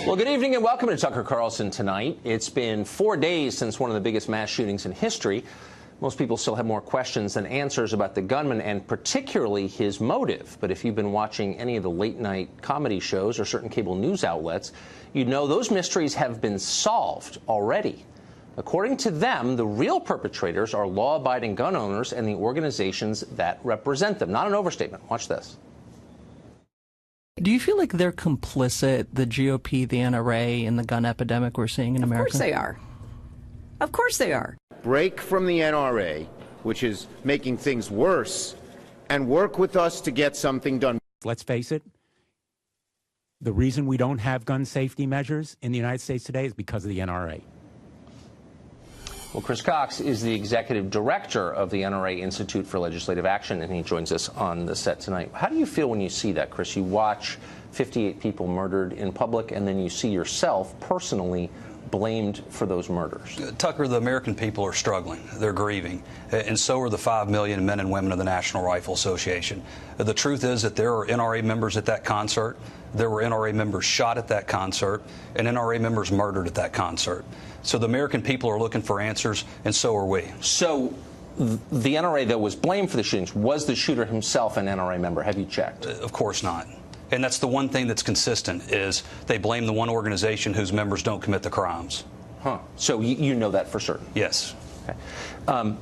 Well, good evening and welcome to Tucker Carlson Tonight. It's been 4 days since one of the biggest mass shootings in history. Most people still have more questions than answers about the gunman and particularly his motive. But if you've been watching any of the late-night comedy shows or certain cable news outlets, you know those mysteries have been solved already. According to them, the real perpetrators are law-abiding gun owners and the organizations that represent them. Not an overstatement. Watch this. Do you feel like they're complicit, the GOP, the NRA, in the gun epidemic we're seeing in America? Of course they are. Of course they are. Break from the NRA, which is making things worse, and work with us to get something done. Let's face it, the reason we don't have gun safety measures in the United States today is because of the NRA. Well, Chris Cox is the executive director of the NRA Institute for Legislative Action, and he joins us on the set tonight. How do you feel when you see that, Chris? You watch 58 people murdered in public, and then you see yourself personally blamed for those murders. Tucker, the American people are struggling. They're grieving. And so are the 5 million men and women of the National Rifle Association. The truth is that there are NRA members at that concert. There were NRA members shot at that concert and NRA members murdered at that concert. So the American people are looking for answers, and so are we. So the NRA that was blamed for the shootings, was the shooter himself an NRA member? Have you checked? Of course not. And that's the one thing that's consistent, is they blame the one organization whose members don't commit the crimes. Huh. So you know that for certain? Yes. Okay.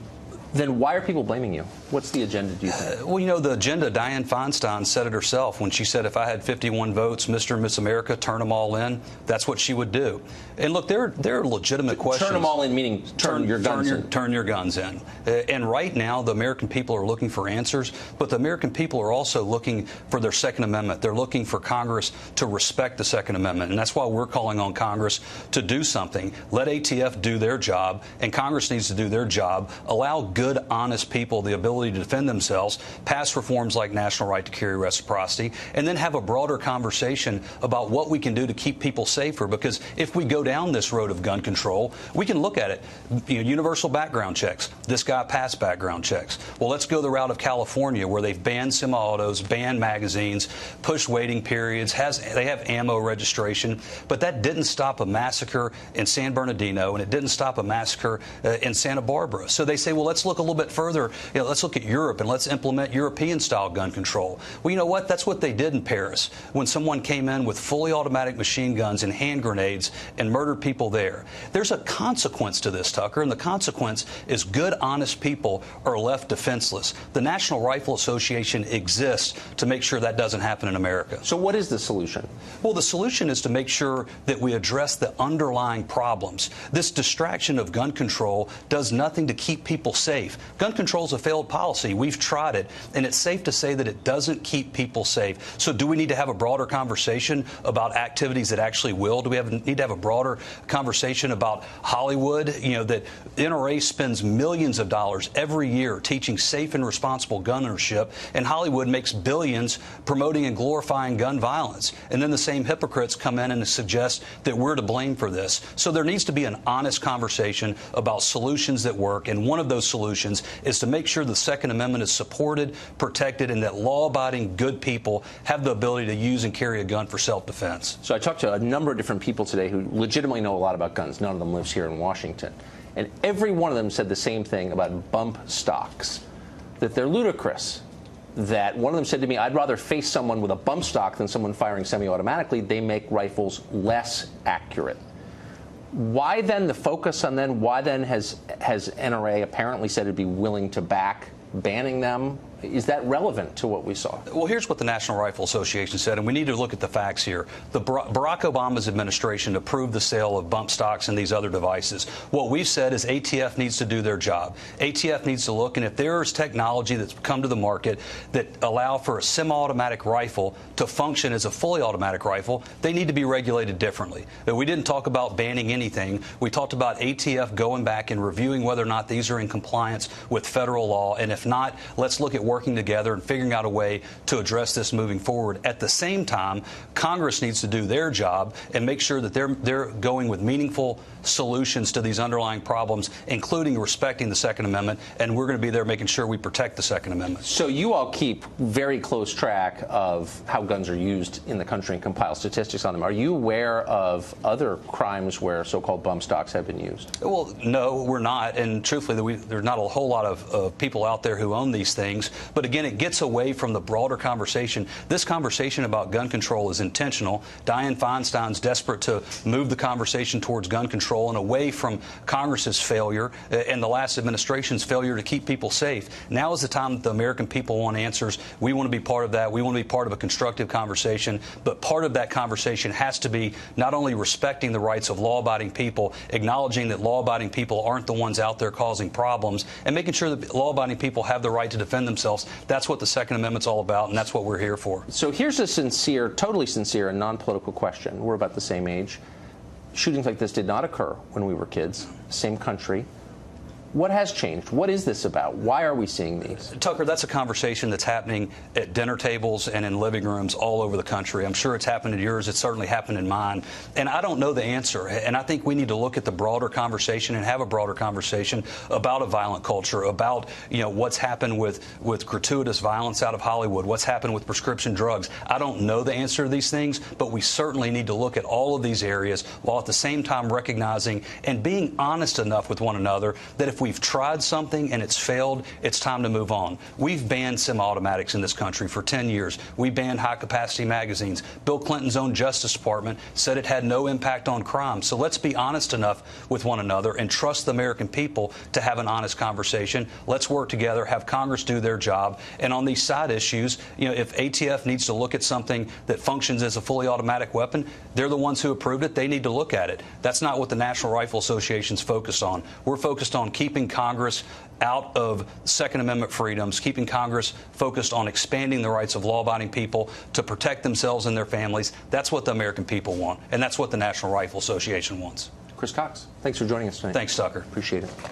Then why are people blaming you? What's the agenda, do you think? Well, you know, the agenda, Dianne Feinstein said it herself when she said if I had 51 votes, Mr. and Miss America, turn them all in. That's what she would do. And look, there are legitimate questions. Turn them all in, meaning turn your guns in. Turn your guns in. And right now, the American people are looking for answers, but the American people are also looking for their Second Amendment. They're looking for Congress to respect the Second Amendment. And that's why we're calling on Congress to do something. Let ATF do their job, and Congress needs to do their job. Allow good, honest people the ability to defend themselves, pass reforms like national right to carry reciprocity, and then have a broader conversation about what we can do to keep people safer. Because if we go down this road of gun control, we can look at it. You know, universal background checks. This guy passed background checks. Well, let's go the route of California, where they've banned semi-autos, banned magazines, pushed waiting periods, they have ammo registration. But that didn't stop a massacre in San Bernardino, and it didn't stop a massacre in Santa Barbara. So they say, well, let's look a little bit further. You know, let's look at Europe and let's implement European-style gun control. Well, you know what? That's what they did in Paris when someone came in with fully automatic machine guns and hand grenades and murdered people there. There's a consequence to this, Tucker, and the consequence is good, honest people are left defenseless. The National Rifle Association exists to make sure that doesn't happen in America. So what is the solution? Well, the solution is to make sure that we address the underlying problems. This distraction of gun control does nothing to keep people safe. Gun control is a failed policy. We've tried it, and it's safe to say that it doesn't keep people safe. So do we need to have a broader conversation about activities that actually will? Do we need to have a broader conversation about Hollywood? You know, that NRA spends millions of dollars every year teaching safe and responsible gun ownership, and Hollywood makes billions promoting and glorifying gun violence. And then the same hypocrites come in and suggest that we're to blame for this. So there needs to be an honest conversation about solutions that work, and one of those solutions is to make sure the Second Amendment is supported, protected, and that law-abiding good people have the ability to use and carry a gun for self-defense. So I talked to a number of different people today who legitimately know a lot about guns. None of them lives here in Washington. And every one of them said the same thing about bump stocks, that they're ludicrous. That one of them said to me, I'd rather face someone with a bump stock than someone firing semi-automatically. They make rifles less accurate. Why then the focus on then? Why then has NRA apparently said it'd be willing to back banning them? Is that relevant to what we saw? Well, here's what the National Rifle Association said, and we need to look at the facts here. The Barack Obama's administration approved the sale of bump stocks and these other devices. What we've said is ATF needs to do their job. ATF needs to look, and if there is technology that's come to the market that allow for a semi-automatic rifle to function as a fully automatic rifle, they need to be regulated differently. We didn't talk about banning anything. We talked about ATF going back and reviewing whether or not these are in compliance with federal law, and if not, let's look at working together and figuring out a way to address this moving forward. At the same time, Congress needs to do their job and make sure that they're going with meaningful solutions to these underlying problems, including respecting the Second Amendment, and we're going to be there making sure we protect the Second Amendment. So you all keep very close track of how guns are used in the country and compile statistics on them. Are you aware of other crimes where so-called bump stocks have been used? Well, no, we're not, and truthfully, there's not a whole lot of people out there who own these things, but again, it gets away from the broader conversation. This conversation about gun control is intentional. Dianne Feinstein's desperate to move the conversation towards gun control and away from Congress's failure and the last administration's failure to keep people safe. Now is the time that the American people want answers. We want to be part of that. We want to be part of a constructive conversation, but part of that conversation has to be not only respecting the rights of law-abiding people, acknowledging that law-abiding people aren't the ones out there causing problems, and making sure that law-abiding people have the right to defend themselves. That's what the Second Amendment's all about, and that's what we're here for. So here's a sincere, totally sincere and non-political question. We're about the same age. Shootings like this did not occur when we were kids. Same country. What has changed? What is this about? Why are we seeing these? Tucker, that's a conversation that's happening at dinner tables and in living rooms all over the country. I'm sure it's happened in yours. It's certainly happened in mine. And I don't know the answer. And I think we need to look at the broader conversation and have a broader conversation about a violent culture, about, what's happened with gratuitous violence out of Hollywood, what's happened with prescription drugs. I don't know the answer to these things, but we certainly need to look at all of these areas while at the same time recognizing and being honest enough with one another that if we've tried something and it's failed, it's time to move on. We've banned semi-automatics in this country for 10 years. We banned high-capacity magazines. Bill Clinton's own Justice Department said it had no impact on crime. So let's be honest enough with one another and trust the American people to have an honest conversation. Let's work together, have Congress do their job. And on these side issues, if ATF needs to look at something that functions as a fully automatic weapon, they're the ones who approved it. They need to look at it. That's not what the National Rifle Association's focused on. We're focused on keeping Congress out of Second Amendment freedoms, keeping Congress focused on expanding the rights of law-abiding people to protect themselves and their families. That's what the American people want, and that's what the National Rifle Association wants. Chris Cox, thanks for joining us tonight. Thanks, Tucker. Appreciate it.